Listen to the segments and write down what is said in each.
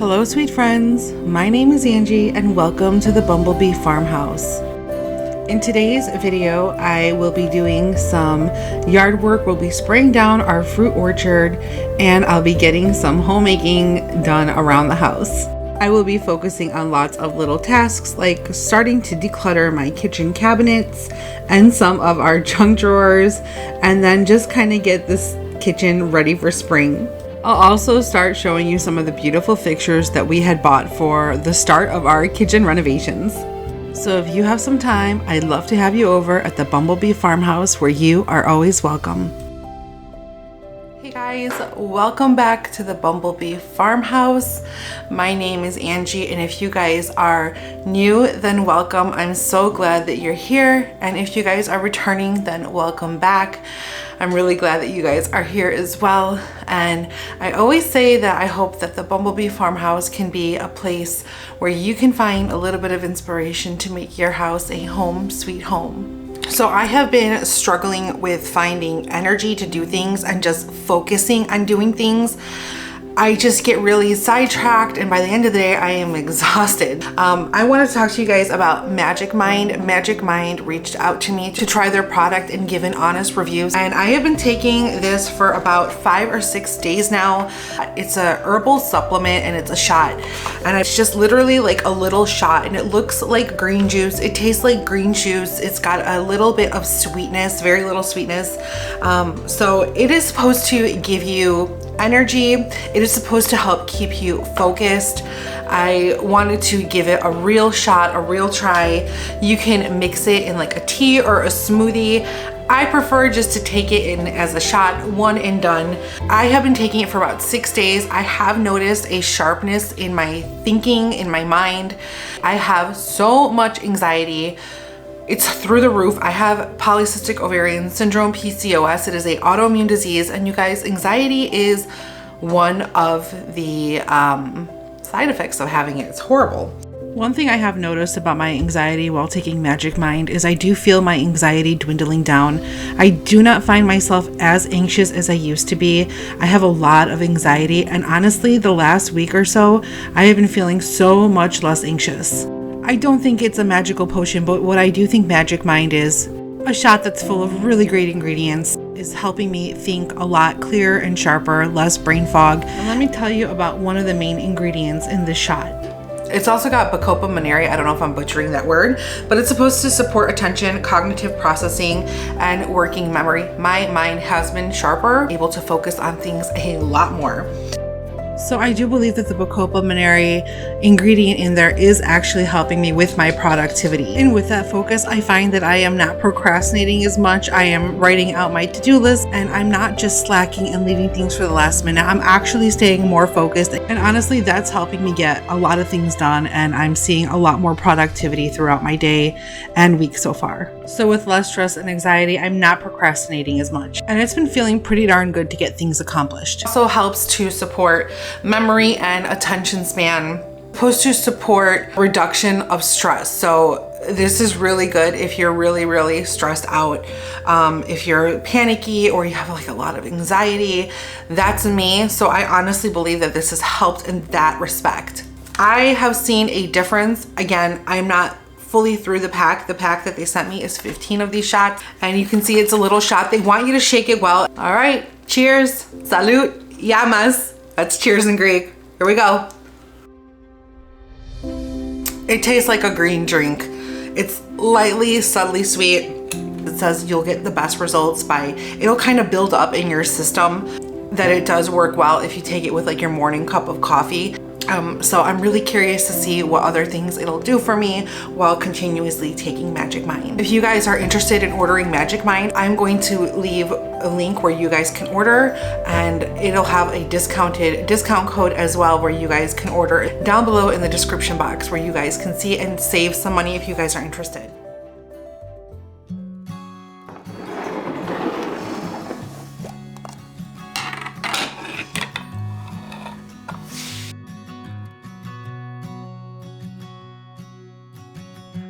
Hello sweet friends, my name is Angie and welcome to the Bumblebee Farmhouse. In today's video, I will be doing some yard work. We'll be spraying down our fruit orchard and I'll be getting some homemaking done around the house. I will be focusing on lots of little tasks like starting to declutter my kitchen cabinets and some of our junk drawers, and then just kind of get this kitchen ready for spring. I'll also start showing you some of the beautiful fixtures that we had bought for the start of our kitchen renovations. So if you have some time, I'd love to have you over at the Bumblebee Farmhouse where you are always welcome. Hey guys, welcome back to the Bumblebee Farmhouse. My name is Angie, and if you guys are new, then welcome. I'm so glad that you're here, and if you guys are returning, then welcome back. I'm really glad that you guys are here as well. And I always say that I hope that the Bumblebee Farmhouse can be a place where you can find a little bit of inspiration to make your house a home sweet home. So I have been struggling with finding energy to do things and just focusing on doing things. I just get really sidetracked, and by the end of the day I am exhausted. I want to talk to you guys about Magic Mind. Magic Mind reached out to me to try their product and give an honest reviews, and I have been taking this for about 5 or 6 days now. It's a herbal supplement and it's a shot, and it's just literally like a little shot, and it looks like green juice. It tastes like green juice. It's got a little bit of sweetness, very little sweetness. So it is supposed to give you energy. It is supposed to help keep you focused. I wanted to give it a real shot, a real try. You can mix it in like a tea or a smoothie. I prefer just to take it in as a shot, one and done. I have been taking it for about 6 days. I have noticed a sharpness in my thinking, in my mind. I have so much anxiety. It's through the roof. I have polycystic ovarian syndrome, PCOS. It is an autoimmune disease, and you guys, anxiety is one of the side effects of having it. It's horrible. One thing I have noticed about my anxiety while taking Magic Mind is I do feel my anxiety dwindling down. I do not find myself as anxious as I used to be. I have a lot of anxiety, and honestly, the last week or so, I have been feeling so much less anxious. I don't think it's a magical potion, but what I do think Magic Mind is, a shot that's full of really great ingredients, is helping me think a lot clearer and sharper, less brain fog. And let me tell you about one of the main ingredients in this shot. It's also got Bacopa monnieri. I don't know if I'm butchering that word, but it's supposed to support attention, cognitive processing, and working memory. My mind has been sharper, able to focus on things a lot more. So I do believe that the Bacopa monnieri ingredient in there is actually helping me with my productivity. And with that focus, I find that I am not procrastinating as much. I am writing out my to-do list, and I'm not just slacking and leaving things for the last minute. I'm actually staying more focused. And honestly, that's helping me get a lot of things done, and I'm seeing a lot more productivity throughout my day and week so far. So with less stress and anxiety, I'm not procrastinating as much. And it's been feeling pretty darn good to get things accomplished. It also helps to support memory and attention span. Supposed to support reduction of stress. So this is really good if you're really stressed out. If you're panicky or you have like a lot of anxiety, that's me. So I honestly believe that this has helped in that respect. I have seen a difference. Again, I'm not fully through the pack. The pack that they sent me is 15 of these shots, and you can see it's a little shot. They want you to shake it well. All right, cheers, salud, yamas. That's cheers in Greek. Here we go. It tastes like a green drink. It's lightly, subtly sweet. It says you'll get the best results by, it'll kind of build up in your system, that it does work well if you take it with like your morning cup of coffee. So I'm really curious to see what other things it'll do for me while continuously taking Magic Mind. If you guys are interested in ordering Magic Mind, I'm going to leave a link where you guys can order, and it'll have a discount code as well where you guys can order down below in the description box, where you guys can see and save some money if you guys are interested.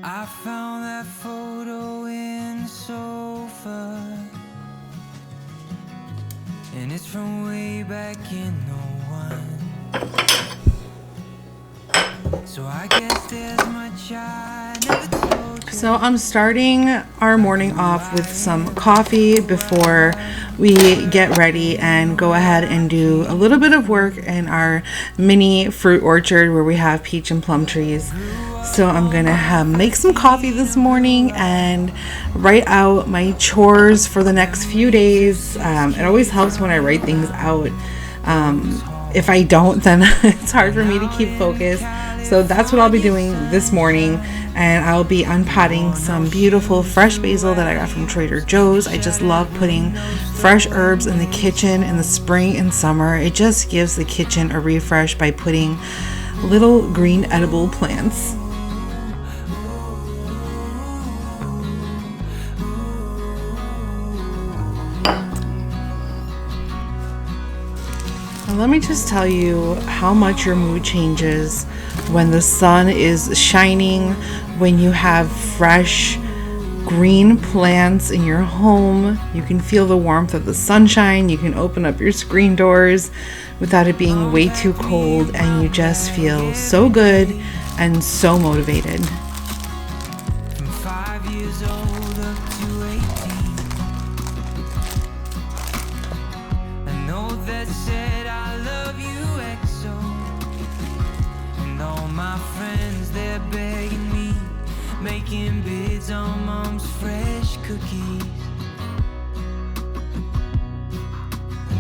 I found that photo in the sofa, and it's from way back in '01. So I guess there's much I never told you. So I'm starting our morning off with some coffee before we get ready and go ahead and do a little bit of work in our mini fruit orchard where we have peach and plum trees. So I'm gonna make some coffee this morning and write out my chores for the next few days. It always helps when I write things out. If I don't, then it's hard for me to keep focused. So that's what I'll be doing this morning, and I'll be unpotting some beautiful fresh basil that I got from Trader Joe's. I just love putting fresh herbs in the kitchen in the spring and summer. It just gives the kitchen a refresh by putting little green edible plants. Let me just tell you how much your mood changes when the sun is shining, when you have fresh green plants in your home. You can feel the warmth of the sunshine. You can open up your screen doors without it being way too cold, and you just feel so good and so motivated. From 5 years old up to 18, I know that said I love you XO, and all my friends they're begging me, making bids on mom's fresh cookies.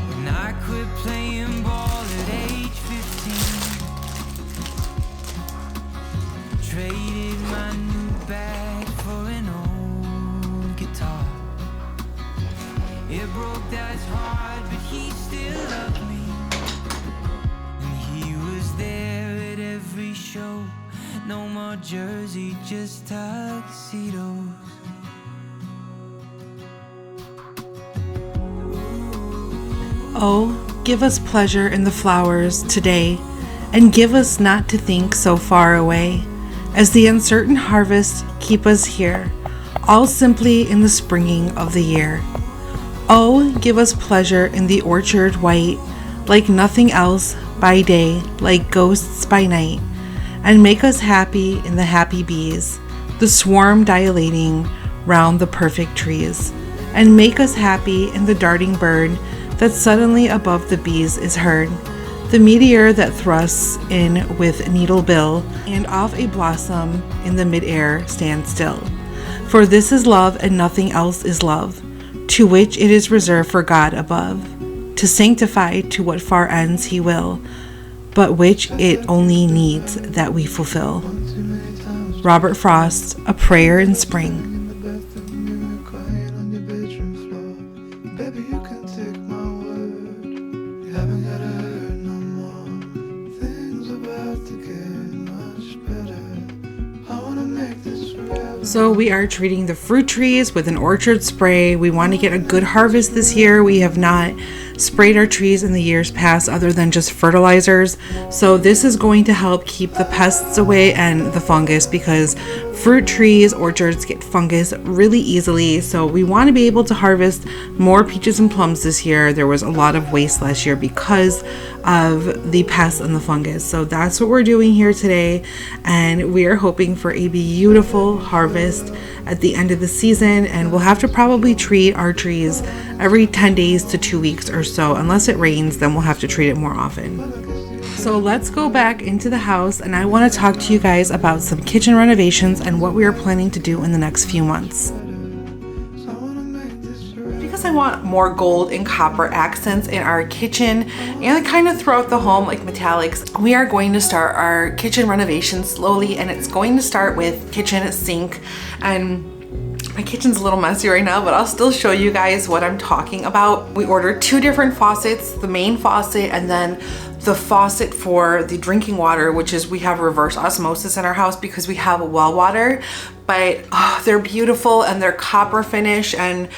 When I quit playing ball at age 15, traded my new bag for an old guitar. It broke Dad's heart, but he still loved me, and he was there at every show. No more jersey, just tuxedos. Oh, give us pleasure in the flowers today, and give us not to think so far away, as the uncertain harvest keep us here, all simply in the springing of the year. Oh, give us pleasure in the orchard white, like nothing else by day, like ghosts by night, and make us happy in the happy bees, the swarm dilating round the perfect trees, and make us happy in the darting bird that suddenly above the bees is heard, the meteor that thrusts in with needle bill, and off a blossom in the midair stands still. For this is love, and nothing else is love, to which it is reserved for God above, to sanctify to what far ends he will, but which it only needs that we fulfill. Robert Frost, A Prayer in Spring. So we are treating the fruit trees with an orchard spray. We want to get a good harvest this year. We have not sprayed our trees in the years past other than just fertilizers. So this is going to help keep the pests away and the fungus, because fruit trees, orchards get fungus really easily. So we want to be able to harvest more peaches and plums this year. There was a lot of waste last year because of the pests and the fungus. So that's what we're doing here today. And we are hoping for a beautiful harvest at the end of the season. And we'll have to probably treat our trees every 10 days to 2 weeks or so. Unless it rains, then we'll have to treat it more often. So let's go back into the house, and I want to talk to you guys about some kitchen renovations and what we are planning to do in the next few months. Because I want more gold and copper accents in our kitchen and kind of throughout the home, like metallics, we are going to start our kitchen renovation slowly, and it's going to start with kitchen sink. And my kitchen's a little messy right now, but I'll still show you guys what I'm talking about. We ordered 2 different faucets, the main faucet and then the faucet for the drinking water, which is, we have reverse osmosis in our house because we have well water, but they're beautiful and they're copper finish, and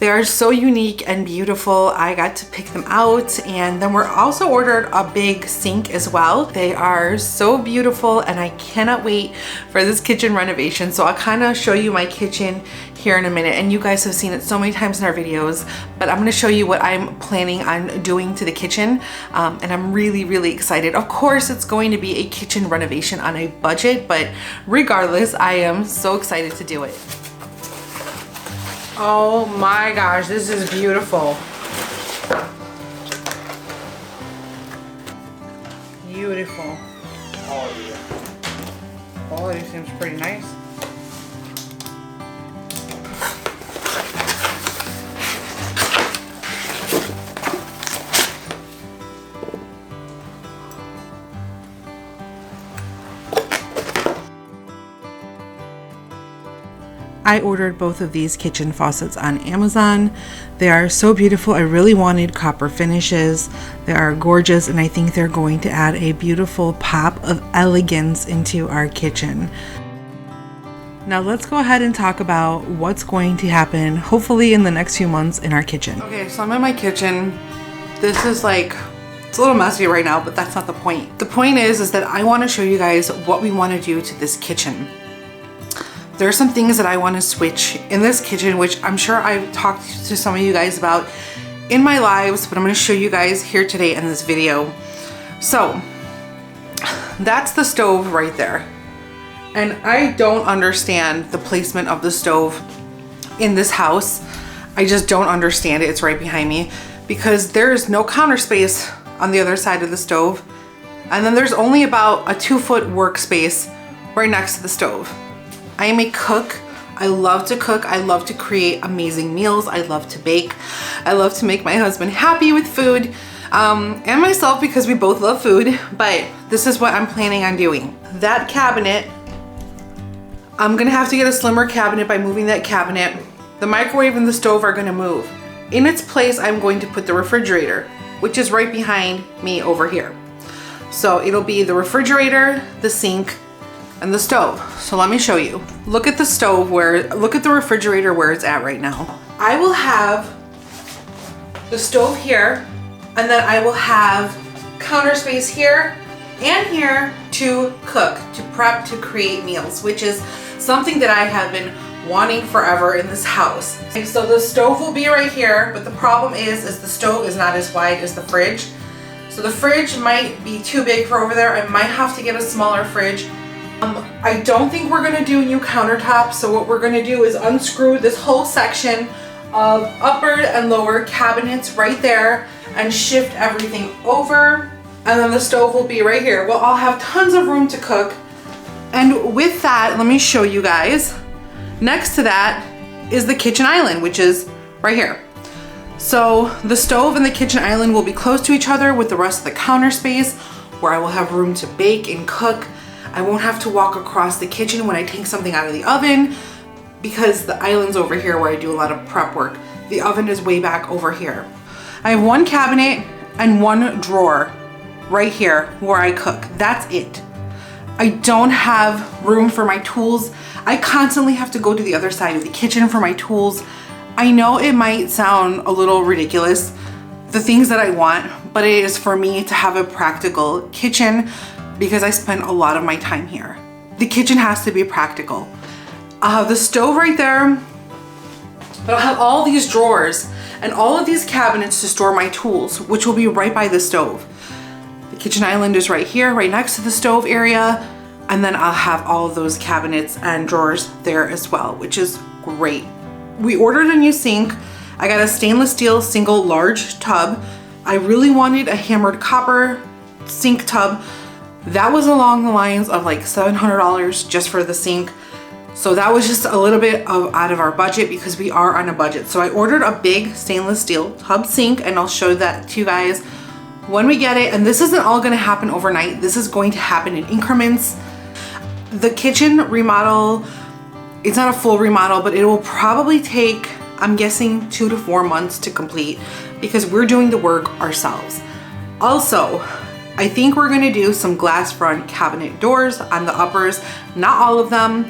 They are so unique and beautiful. I got to pick them out, and then we're also ordered a big sink as well. They are so beautiful, and I cannot wait for this kitchen renovation. So I'll kind of show you my kitchen here in a minute, and you guys have seen it so many times in our videos, but I'm going to show you what I'm planning on doing to the kitchen, and I'm really excited. Of course, it's going to be a kitchen renovation on a budget, but regardless, I am so excited to do it. Oh my gosh, this is beautiful. Beautiful. Quality seems pretty nice. I ordered both of these kitchen faucets on Amazon. They are so beautiful. I really wanted copper finishes. They are gorgeous, and I think they're going to add a beautiful pop of elegance into our kitchen. Now let's go ahead and talk about what's going to happen, hopefully in the next few months, in our kitchen. Okay, so I'm in my kitchen. This is like, it's a little messy right now, but that's not the point. The point is that I want to show you guys what we want to do to this kitchen. There are some things that I want to switch in this kitchen, which I'm sure I've talked to some of you guys about in my lives, but I'm going to show you guys here today in this video. So that's the stove right there. And I don't understand the placement of the stove in this house. I just don't understand it. It's right behind me because there's no counter space on the other side of the stove. And then there's only about a 2-foot workspace right next to the stove. I am a cook. I love to cook. I love to create amazing meals. I love to bake. I love to make my husband happy with food, and myself, because we both love food, but this is what I'm planning on doing. That cabinet, I'm gonna have to get a slimmer cabinet by moving that cabinet. The microwave and the stove are gonna move. In its place, I'm going to put the refrigerator, which is right behind me over here. So it'll be the refrigerator, the sink, and the stove. So let me show you. Look at the stove look at the refrigerator where it's at right now. I will have the stove here, and then I will have counter space here and here to cook, to prep, to create meals, which is something that I have been wanting forever in this house. Okay, so the stove will be right here, but the problem is the stove is not as wide as the fridge. So the fridge might be too big for over there. I might have to get a smaller fridge. I don't think we're gonna do new countertops, so what we're gonna do is unscrew this whole section of upper and lower cabinets right there and shift everything over, and then the stove will be right here. Well, I'll have tons of room to cook, and with that, let me show you guys. Next to that is the kitchen island, which is right here. So the stove and the kitchen island will be close to each other with the rest of the counter space, where I will have room to bake and cook. I won't have to walk across the kitchen when I take something out of the oven, because the island's over here where I do a lot of prep work. The oven is way back over here. I have one cabinet and one drawer right here where I cook. That's it. I don't have room for my tools. I constantly have to go to the other side of the kitchen for my tools. I know it might sound a little ridiculous, the things that I want, but it is for me to have a practical kitchen, because I spend a lot of my time here. The kitchen has to be practical. I'll have the stove right there, but I'll have all these drawers and all of these cabinets to store my tools, which will be right by the stove. The kitchen island is right here, right next to the stove area, and then I'll have all of those cabinets and drawers there as well, which is great. We ordered a new sink. I got a stainless steel single large tub. I really wanted a hammered copper sink tub. That was along the lines of like $700 just for the sink. So that was just a little bit out of our budget, because we are on a budget. So I ordered a big stainless steel tub sink, and I'll show that to you guys when we get it. And this isn't all gonna happen overnight. This is going to happen in increments. The kitchen remodel, it's not a full remodel, but it will probably take, I'm guessing, 2 to 4 months to complete, because we're doing the work ourselves. Also, I think we're gonna do some glass front cabinet doors on the uppers, not all of them.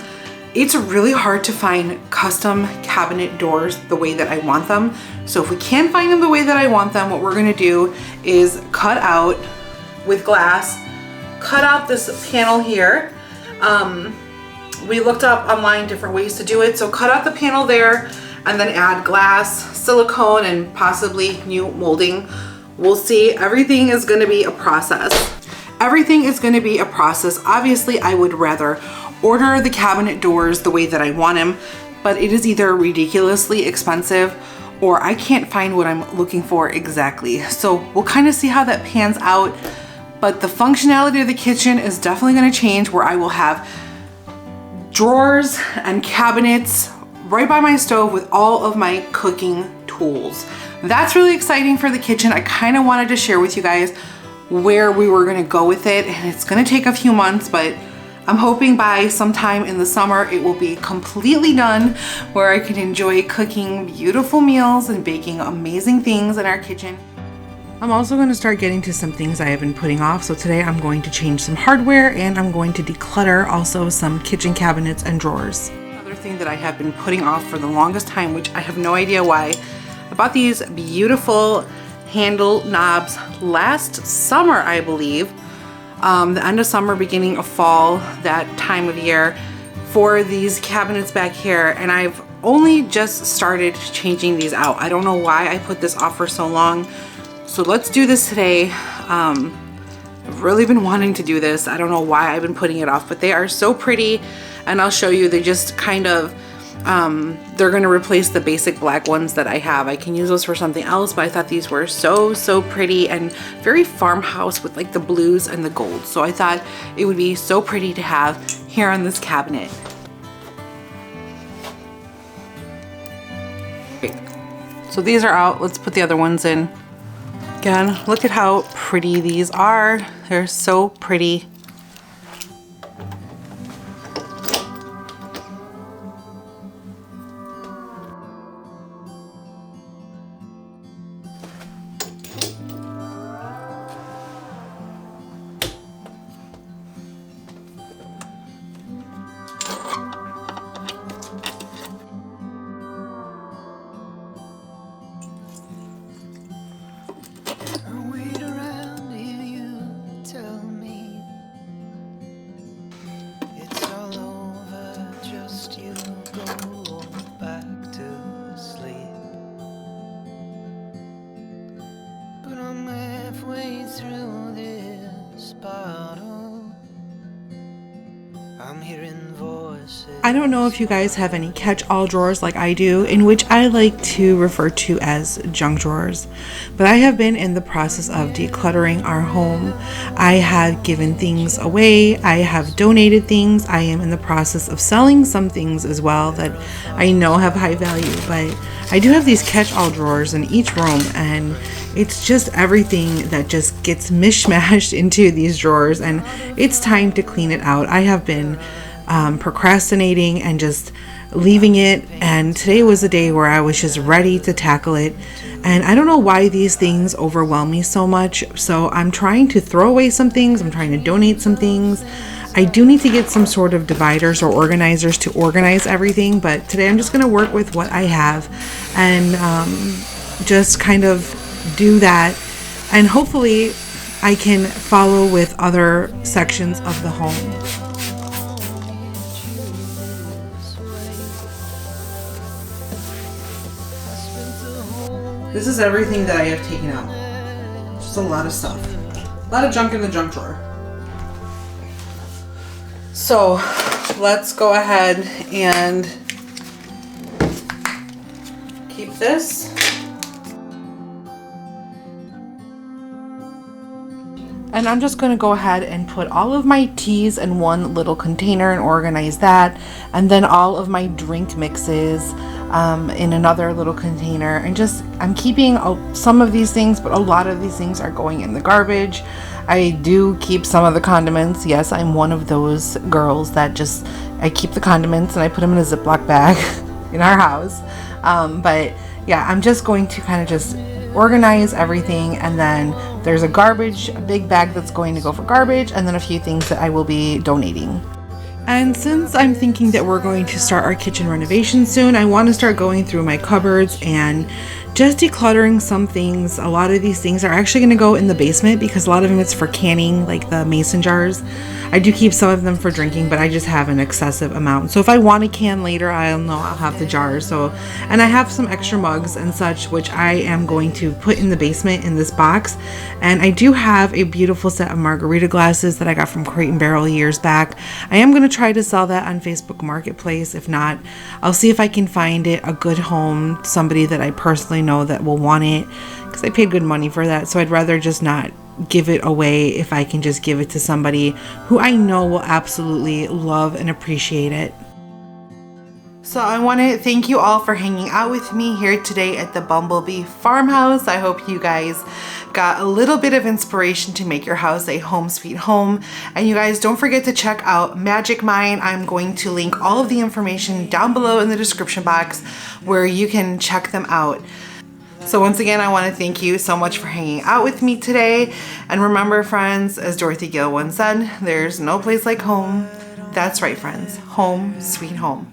It's really hard to find custom cabinet doors the way that I want them. So if we can't find them the way that I want them, what we're gonna do is cut out with glass, cut out this panel here. We looked up online different ways to do it. So cut out the panel there and then add glass, silicone, and possibly new molding. We'll see. Everything is gonna be a process. Everything is gonna be a process. Obviously, I would rather order the cabinet doors the way that I want them, but it is either ridiculously expensive or I can't find what I'm looking for exactly. So we'll kind of see how that pans out. But the functionality of the kitchen is definitely gonna change, where I will have drawers and cabinets right by my stove with all of my cooking tools. That's really exciting for the kitchen. I kind of wanted to share with you guys where we were gonna go with it, and it's gonna take a few months, but I'm hoping by sometime in the summer it will be completely done, where I can enjoy cooking beautiful meals and baking amazing things in our kitchen. I'm also going to start getting to some things I have been putting off. So today I'm going to change some hardware, and I'm going to declutter also some kitchen cabinets and drawers. Another thing that I have been putting off for the longest time, which I have no idea why, I bought these beautiful handle knobs last summer, I believe. The end of summer, beginning of fall, that time of year, for these cabinets back here, and I've only just started changing these out. I don't know why I put this off for so long. So let's do this today. I've really been wanting to do this. I don't know why I've been putting it off, but they are so pretty, and I'll show you. They just kind of, they're gonna replace the basic black ones that I have. I can use those for something else, but I thought these were so pretty and very farmhouse with like the blues and the gold. So I thought it would be so pretty to have here on this cabinet. Great. So these are out. Let's put the other ones in. Again, look at how pretty these are. They're so pretty. I don't know if you guys have any catch-all drawers like I do, in which I like to refer to as junk drawers, but I have been in the process of decluttering our home. I have given things away, I have donated things, I am in the process of selling some things as well that I know have high value, but I do have these catch-all drawers in each room, and it's just everything that just gets mishmashed into these drawers, and it's time to clean it out. I have been procrastinating and just leaving it, and today was a day where I was just ready to tackle it, and I don't know why these things overwhelm me so much. So I'm trying to throw away some things, I'm trying to donate some things. I do need to get some sort of dividers or organizers to organize everything, but today I'm just going to work with what I have and just kind of do that, and hopefully I can follow with other sections of the home. This is everything that I have taken out. Just a lot of stuff. A lot of junk in the junk drawer. So let's go ahead and keep this. And I'm just going to go ahead and put all of my teas in one little container and organize that. And then all of my drink mixes in another little container. And just, I'm keeping some of these things, but a lot of these things are going in the garbage. I do keep some of the condiments. Yes, I'm one of those girls that just, I keep the condiments and I put them in a Ziploc bag in our house. But yeah, I'm just going to kind of just organize everything, and then there's a big bag that's going to go for garbage, and then a few things that I will be donating. And since I'm thinking that we're going to start our kitchen renovation soon, I want to start going through my cupboards and just decluttering some things. A lot of these things are actually going to go in the basement because a lot of them it's for canning, like the mason jars. I do keep some of them for drinking, but I just have an excessive amount. So if I want to can later, I'll know I'll have the jars. So, and I have some extra mugs and such, which I am going to put in the basement in this box. And I do have a beautiful set of margarita glasses that I got from Crate and Barrel years back. I am going to try to sell that on Facebook Marketplace. If not, I'll see if I can find it a good home, somebody that I personally know that will want it, because I paid good money for that. So I'd rather just not give it away if I can just give it to somebody who I know will absolutely love and appreciate it. So I want to thank you all for hanging out with me here today at the Bumblebee Farmhouse. I hope you guys got a little bit of inspiration to make your house a home sweet home. And you guys don't forget to check out Magic Mine. I'm going to link all of the information down below in the description box where you can check them out. So once again, I want to thank you so much for hanging out with me today. And remember, friends, as Dorothy Gill once said, there's no place like home. That's right, friends. Home, sweet home.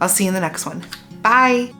I'll see you in the next one. Bye.